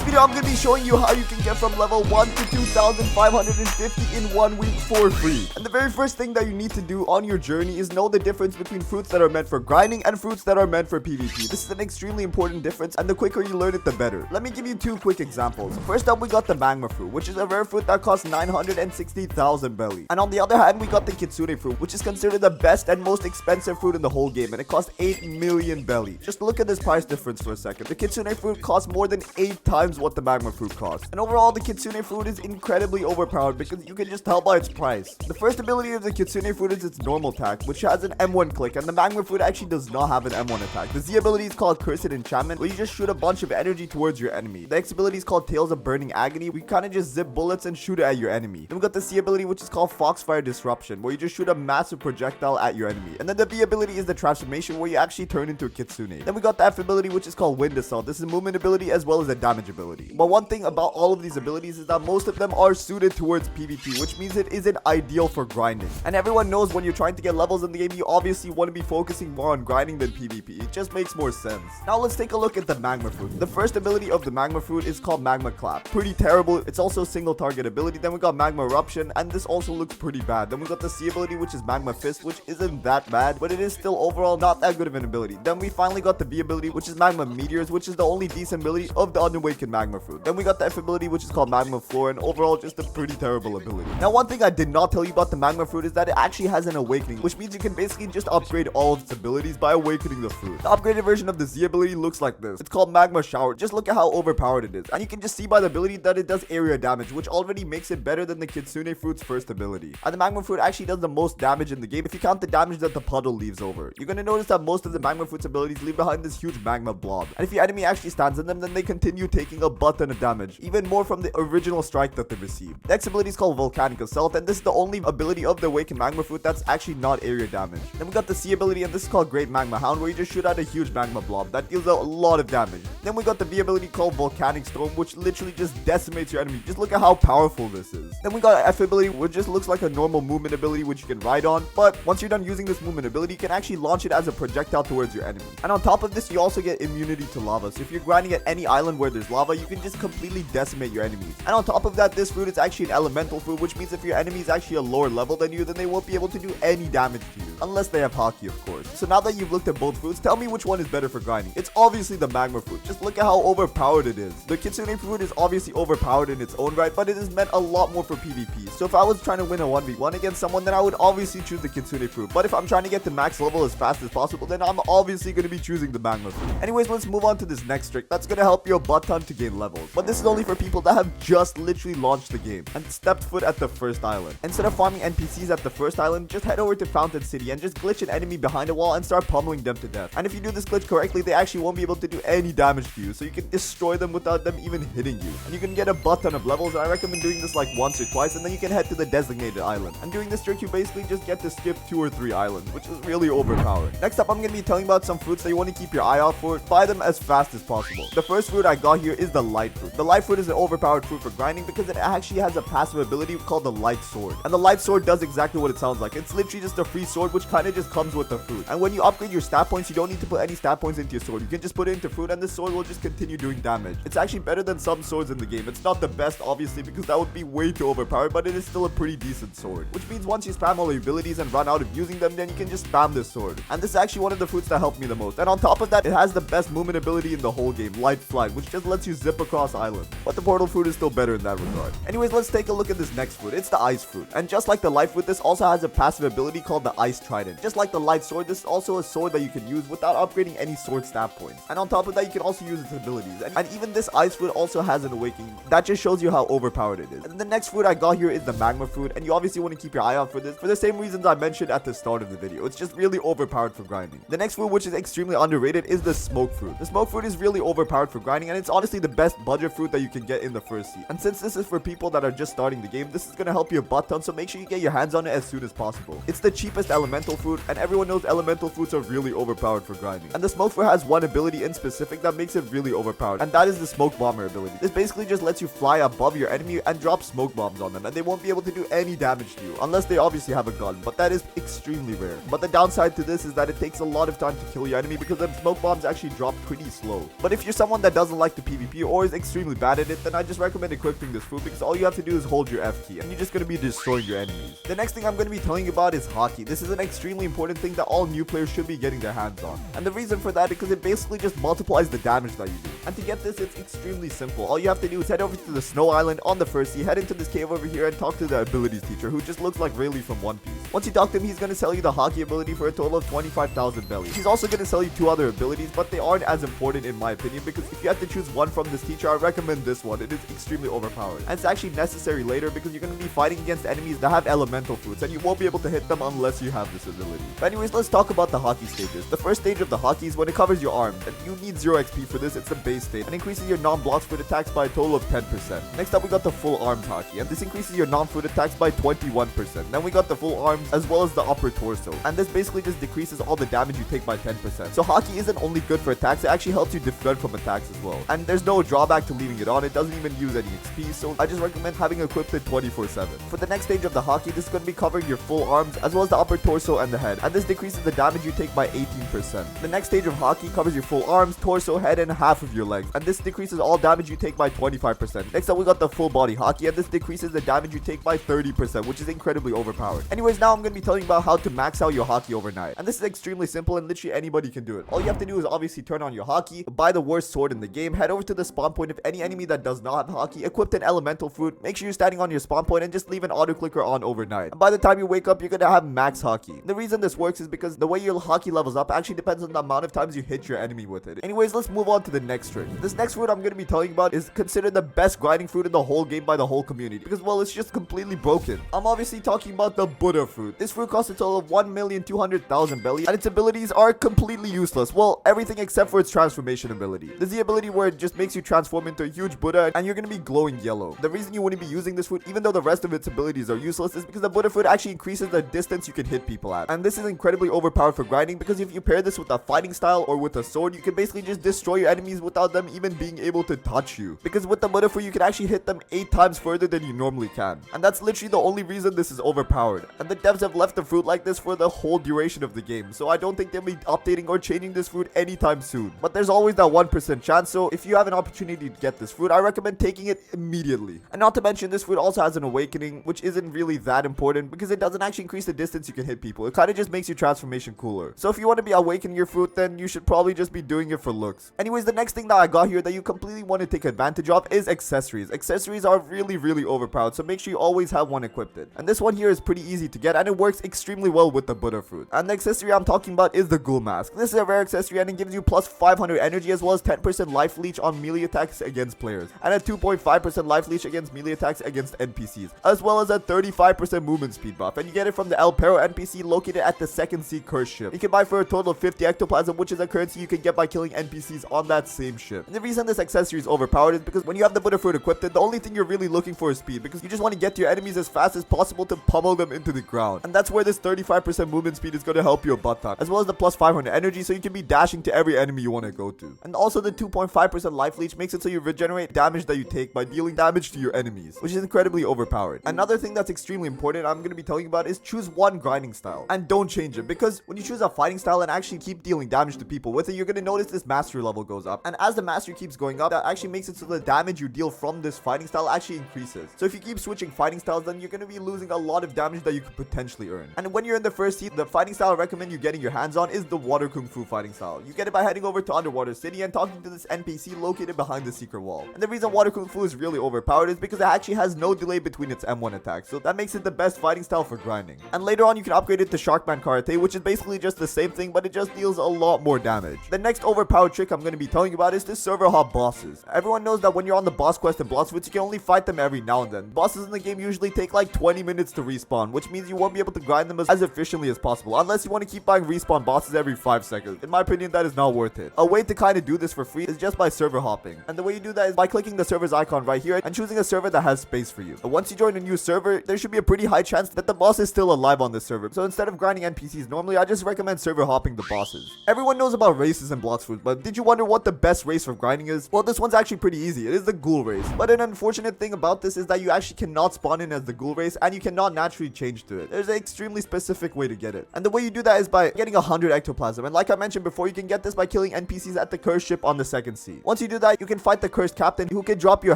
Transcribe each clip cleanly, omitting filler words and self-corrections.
video, I'm going to be showing you how you can get from level 1 to 2,550 in 1 week for free. And the very first thing that you need to do on your journey is know the difference between fruits that are meant for grinding and fruits that are meant for PvP. This is an extremely important difference, and the quicker you learn it, the better. Let me give you two quick examples. First up, we got the Magma Fruit, which is a rare fruit that costs 960,000 belly. And on the other hand, we got the Kitsune Fruit, which is considered the best and most expensive fruit in the whole game, and it costs 8 million belly. Just look at this price difference for a second. The Kitsune Fruit costs more than 8 times what the Magma Fruit costs. And overall, the Kitsune Fruit is incredibly overpowered because you can just tell by its price. The first ability of the Kitsune Fruit is its normal attack, which has an M1 click, and the Magma Fruit actually does not have an M1 attack. The Z ability is called Cursed Enchantment, where you just shoot a bunch of energy towards your enemy. The X ability is called Tales of Burning Agony, where you kind of just zip bullets and shoot it at your enemy. Then we got the C ability, which is called Foxfire Disruption, where you just shoot a massive projectile at your enemy. And then the B ability is the Transformation, where you actually turn into a Kitsune. Then we got the F ability, which is called Wind Assault. This is a movement ability as well as a damage ability. But one thing about all of these abilities is that most of them are suited towards PvP, which means it isn't ideal for grinding. And everyone knows when you're trying to get levels in the game, you obviously want to be focusing more on grinding than PvP. It just makes more sense. Now let's take a look at the Magma Fruit. The first ability of the Magma Fruit is called Magma Clap. Pretty terrible. It's also a single target ability. Then we got Magma Eruption, and this also looks pretty bad. Then we got the C ability, which is Magma Fist, which isn't that bad, but it is still overall not that good of an ability. Then we finally got the B ability, which is Magma Meteors, which is the only decent ability of the Unawakened Magma Fruit. Then we got the F ability, which is called Magma Floor, and overall just a pretty terrible ability. Now one thing I did not tell you about the Magma Fruit is that it actually has an awakening, which means you can basically just upgrade all of its abilities by awakening the fruit. The upgraded version of the Z ability looks like this. It's called Magma Shower. Just look at how overpowered it is, and you can just see by the ability that it does area damage, which already makes it better than the Kitsune Fruit's first ability. And the Magma Fruit actually does the most damage in the game if you count the damage that the puddle leaves over. You're gonna notice that most of the Magma Fruit's abilities leave behind this huge magma blob, and if your enemy actually stands in them, then they continue taking a butt ton of damage, even more from the original strike that they received. The X ability is called Volcanic Assault, and this is the only ability of the Awakened Magma Fruit that's actually not area damage. Then we got the C ability, and this is called Great Magma Hound, where you just shoot out a huge magma blob that deals a lot of damage. Then we got the V ability called Volcanic Storm, which literally just decimates your enemy. Just look at how powerful this is. Then we got F ability, which just looks like a normal movement ability which you can ride on, but once you're done using this movement ability, you can actually launch it as a projectile towards your enemy. And on top of this, you also get immunity to lava, so if you're grinding at any island where there's lava, you can just completely decimate your enemies. And on top of that, this fruit is actually an elemental fruit, which means if your enemy is actually a lower level than you, then they won't be able to do any damage to you, unless they have hockey, of course. So now that you've looked at both fruits, tell me which one is better for grinding. It's obviously the Magma Fruit. Just look at how overpowered it is. The Kitsune Fruit is obviously overpowered in its own right, but it is meant a lot more for PvP. So if I was trying to win a 1v1 against someone, then I would obviously choose the Kitsune Fruit. But if I'm trying to get to max level as fast as possible, then I'm obviously going to be choosing the Magma Fruit. Anyways, let's move on to this next trick that's going to help you a butt ton to gain levels. But this is only for people that have just literally launched the game and stepped foot at the first island. Instead of farming NPCs at the first island, just head over to Fountain City and just glitch an enemy behind a wall and start pummeling them to death. And if you do this glitch correctly, they actually won't be able to do any damage to you, so you can destroy them without them even hitting you. And you can get a butt ton of levels, and I recommend doing this like once or twice, and then you can head to the designated island. And doing this trick, you basically just get to skip 2 or 3 islands, which is really overpowered. Next up, I'm going to be telling you about some fruits that you want to keep your eye out for. Buy them as fast as possible. The first fruit I got here is the Light Fruit. The Light Fruit is an overpowered fruit for grinding because it actually has a passive ability called the Light Sword. And the Light Sword does exactly what it sounds like. It's literally just a free sword which kind of just comes with the fruit. And when you upgrade your stat points, you don't need to put any stat points into your sword. You can just put it into fruit and the sword will just continue doing damage. It's actually better than some swords in the game. It's not the best, obviously, because that would be way too overpowered, but it is still a pretty decent sword. Which means once you spam all your abilities and run out of using them, then you can just spam this sword. And this is actually one of the fruits that helped me the most. And on top of that, it has the best movement ability in the whole game, Light Flight, which just lets you zip across islands. But the portal fruit is still better in that regard. Anyways, let's take a look at this next fruit. It's the Ice Fruit. And just like the Light Fruit, this also has a passive ability called the Ice Trident. Just like the Light Sword, this is also a sword that you can use without upgrading any sword stat points. And on top of that, you can also use its abilities. And even this Ice Fruit also has an awakening. That just shows you how overpowered it is. And the next fruit I got here is the Magma Fruit, and you obviously want to keep your eye out for this for the same reasons I mentioned at the start of the video. It's just really overpowered for grinding. The next fruit, which is extremely underrated, is the Smoke Fruit. The Smoke Fruit is really overpowered for grinding, and it's honestly the best budget fruit that you can get in the first seed. And since this is for people that are just starting the game, this is going to help you a butt ton, so make sure you get your hands on it as soon as possible. It's the cheapest elemental fruit, and everyone knows elemental fruits are really overpowered for grinding. And the Smoke Fruit has one ability in specific that makes it really overpowered, and that is the Smoke Bomber ability. This basically just lets you fly above your enemy and drop smoke bombs on them, and they won't be able to do any damage to you unless they obviously have a gun, but that is extremely rare. But the downside to this is that it takes a lot of time to kill your enemy because the smoke bombs actually drop pretty slow. But if you're someone that doesn't like the PvP CPU or is extremely bad at it, then I just recommend equipping this fruit because all you have to do is hold your F key and you're just going to be destroying your enemies. The next thing I'm going to be telling you about is hockey. This is an extremely important thing that all new players should be getting their hands on. And the reason for that is because it basically just multiplies the damage that you do. And to get this, it's extremely simple. All you have to do is head over to the snow island on the first sea, head into this cave over here and talk to the abilities teacher who just looks like Rayleigh from One Piece. Once you talk to him, he's going to sell you the hockey ability for a total of 25,000 belly. He's also going to sell you 2 other abilities, but they aren't as important in my opinion because if you have to choose one from this teacher, I recommend this one. It is extremely overpowered. And it's actually necessary later because you're going to be fighting against enemies that have elemental fruits and you won't be able to hit them unless you have this ability. But anyways, let's talk about the hockey stages. The first stage of the hockey is when it covers your arm. And you need 0 XP for this. It's the base stage and increases your non-blocks foot attacks by a total of 10%. Next up, we got the full arms hockey, and this increases your non-foot attacks by 21%. Then we got the full arms as well as the upper torso, and this basically just decreases all the damage you take by 10%. So hockey isn't only good for attacks, it actually helps you defend from attacks as well. And there's no drawback to leaving it on. It doesn't even use any XP, so I just recommend having equipped it 24/7. For the next stage of the hockey, this is going to be covering your full arms as well as the upper torso and the head, and this decreases the damage you take by 18%. The next stage of hockey covers your full arms, torso, head, and half of your legs, and this decreases all damage you take by 25%. Next up, we got the full body hockey, and this decreases the damage you take by 30%, which is incredibly overpowered. Anyways, now I'm going to be telling you about how to max out your hockey overnight, and this is extremely simple and literally anybody can do it. All you have to do is obviously turn on your hockey, buy the worst sword in the game, head over to the spawn point of any enemy that does not have hockey, equip an elemental fruit, make sure you're standing on your spawn point, and just leave an auto clicker on overnight. And by the time you wake up, you're going to have max hockey. The reason this works is because the way your hockey levels up actually depends on the amount of times you hit your enemy with it. Anyways, let's move on to the next trick. This next fruit I'm going to be telling you about is considered the best grinding fruit in the whole game by the whole community because, well, it's just completely broken. I'm obviously talking about the Buddha fruit. This fruit costs a total of 1,200,000 belly and its abilities are completely useless. Well, everything except for its transformation ability. There's the ability where it just makes you transform into a huge Buddha and you're going to be glowing yellow. The reason you wouldn't be using this fruit even though the rest of its abilities are useless is because the Buddha fruit actually increases the distance you can hit people at. And this is incredibly overpowered for grinding because if you pair this with a fighting style or with a sword, you can basically just destroy your enemies without them even being able to touch you. Because with the Buddha fruit, you can actually hit them 8 times further than you normally can. And that's literally the only reason this is overpowered. And the devs have left the fruit like this for the whole duration of the game. So I don't think they'll be updating or changing this fruit anytime soon. But there's always that 1% chance. So if you have an opportunity to get this fruit, I recommend taking it immediately. And not to mention, this fruit also has an awakening, which isn't really that important because it doesn't actually increase the distance you can hit people. It kind of just makes your transformation cooler. So if you want to be awakening your fruit, then you should probably just be doing it for looks. Anyways, the next thing that I got here that you completely want to take advantage of is accessories. Accessories are really overpowered, so make sure you always have one equipped. And this one here is pretty easy to get and it works extremely well with the Buddha fruit. And the accessory I'm talking about is the Ghoul Mask. This is a rare accessory and it gives you plus 500 energy as well as 10% life leech on melee attacks against players and a 2.5% life leech against melee attacks against NPCs, as well as a 35% movement speed buff. And you get it from the El Perro NPC located at the second sea curse ship. You can buy for a total of 50 ectoplasm, which is a currency you can get by killing NPCs on that same ship. And the reason this accessory is overpowered is because when you have the Buddha fruit equipped, the only thing you're really looking for is speed, because you just want to get to your enemies as fast as possible to pummel them into the ground. And that's where this 35% movement speed is going to help you a butt ton, as well as the plus 500 energy, so you can be dashing to every enemy you want to go to. And also the 2.5% life leech makes it so you regenerate damage that you take by dealing damage to your enemies, which is incredibly overpowered. Another thing that's extremely important I'm going to be telling you about is choose one grinding style and don't change it, because when you choose a fighting style and actually keep dealing damage to people with it, you're going to notice this mastery level goes up. And as the mastery keeps going up, that actually makes it so the damage you deal from this fighting style actually increases. So if you keep switching fighting styles, then you're going to be losing a lot of damage that you could potentially earn. And when you're in the first heat, the fighting style I recommend you getting your hands on is the water kung fu fighting style. You get it by heading over to Underwater City and talking to this NPC located behind the secret wall. And the reason water kung fu is really overpowered is because it actually has no delay between its M1 attacks, so that makes it the best fighting style for grinding. And later on you can upgrade it to Sharkman Karate, which is basically just the same thing, but it just deals a lot more damage. The next overpowered trick I'm going to be telling you about is the server hop bosses. Everyone knows that when you're on the boss quest in Blox Fruit, you can only fight them every now and then. Bosses in the game usually take like 20 minutes to respawn, which means you won't be able to grind them as efficiently as possible, unless you want to keep buying respawn bosses every 5 seconds. In my opinion, that is not worth it. A way to kind of do this for free is just by server hopping. And the way you do that is by clicking the server's icon right here and choosing a server that has space for you. And once you join a new server, there should be a pretty high chance that the boss is still alive on this server. So instead of grinding NPCs normally, I just recommend server hopping the bosses. Everyone knows about races in Blox Fruit, but did you wonder what the best race for grinding is? Well, this one's actually pretty easy. It is the ghoul race. But an unfortunate thing about this is that you actually cannot spawn in as the ghoul race and you cannot naturally change to it. There's an extremely specific way to get it. And the way you do that is by getting 100 ectoplasm. And like I mentioned before, you can get this by killing NPCs at the curse ship on the second sea. Once you do After that, you can fight the cursed captain who can drop you a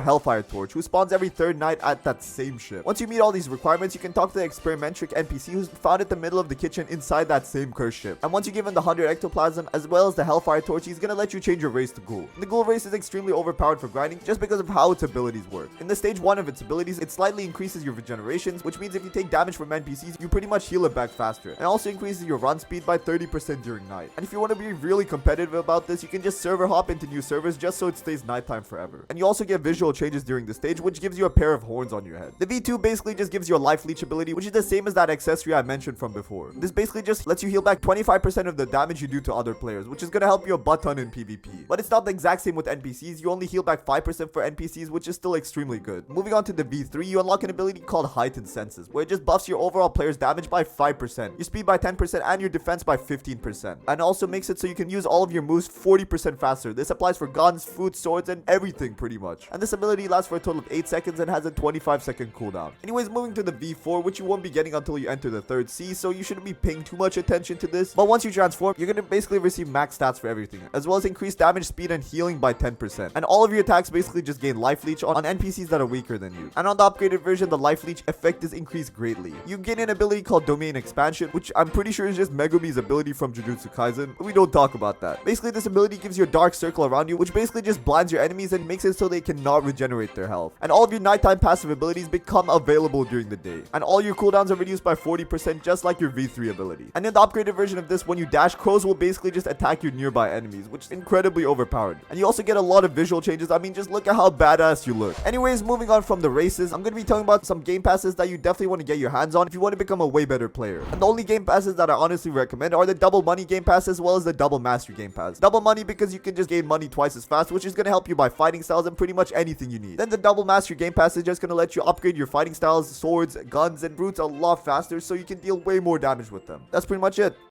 hellfire torch, who spawns every third night at that same ship. Once you meet all these requirements, you can talk to the experimentric NPC who's found at the middle of the kitchen inside that same cursed ship. And once you give him the 100 ectoplasm as well as the hellfire torch, he's gonna let you change your race to ghoul. And the ghoul race is extremely overpowered for grinding just because of how its abilities work. In the stage 1 of its abilities, it slightly increases your regenerations, which means if you take damage from NPCs, you pretty much heal it back faster. And also increases your run speed by 30% during night. And if you want to be really competitive about this, you can just server hop into new servers just so it stays nighttime forever. And you also get visual changes during the stage, which gives you a pair of horns on your head. The V2 basically just gives you a life leech ability, which is the same as that accessory I mentioned from before. This basically just lets you heal back 25% of the damage you do to other players, which is gonna help you a butt ton in PvP. But it's not the exact same with NPCs. You only heal back 5% for NPCs, which is still extremely good. Moving on to the V3, you unlock an ability called Heightened Senses, where it just buffs your overall player's damage by 5%, your speed by 10%, and your defense by 15%. And also makes it so you can use all of your moves 40% faster. This applies for guns, food, swords, and everything pretty much. And this ability lasts for a total of 8 seconds and has a 25-second cooldown. Anyways, moving to the V4, which you won't be getting until you enter the 3rd sea, so you shouldn't be paying too much attention to this. But once you transform, you're gonna basically receive max stats for everything, as well as increased damage, speed, and healing by 10%. And all of your attacks basically just gain life leech on NPCs that are weaker than you. And on the upgraded version, the life leech effect is increased greatly. You gain an ability called Domain Expansion, which I'm pretty sure is just Megumi's ability from Jujutsu Kaisen, but we don't talk about that. Basically, this ability gives you a dark circle around you, which basically just blinds your enemies and makes it so they cannot regenerate their health. And all of your nighttime passive abilities become available during the day. And all your cooldowns are reduced by 40%, just like your V3 ability. And in the upgraded version of this, when you dash, crows will basically just attack your nearby enemies, which is incredibly overpowered. And you also get a lot of visual changes. I mean, just look at how badass you look. Anyways, moving on from the races, I'm going to be talking about some game passes that you definitely want to get your hands on if you want to become a way better player. And the only game passes that I honestly recommend are the double money game pass as well as the double mastery game pass. Double money because you can just gain money twice as fast, which is going to help you buy fighting styles and pretty much anything you need. Then the double mastery game pass is just going to let you upgrade your fighting styles, swords, guns, and brutes a lot faster so you can deal way more damage with them. That's pretty much it.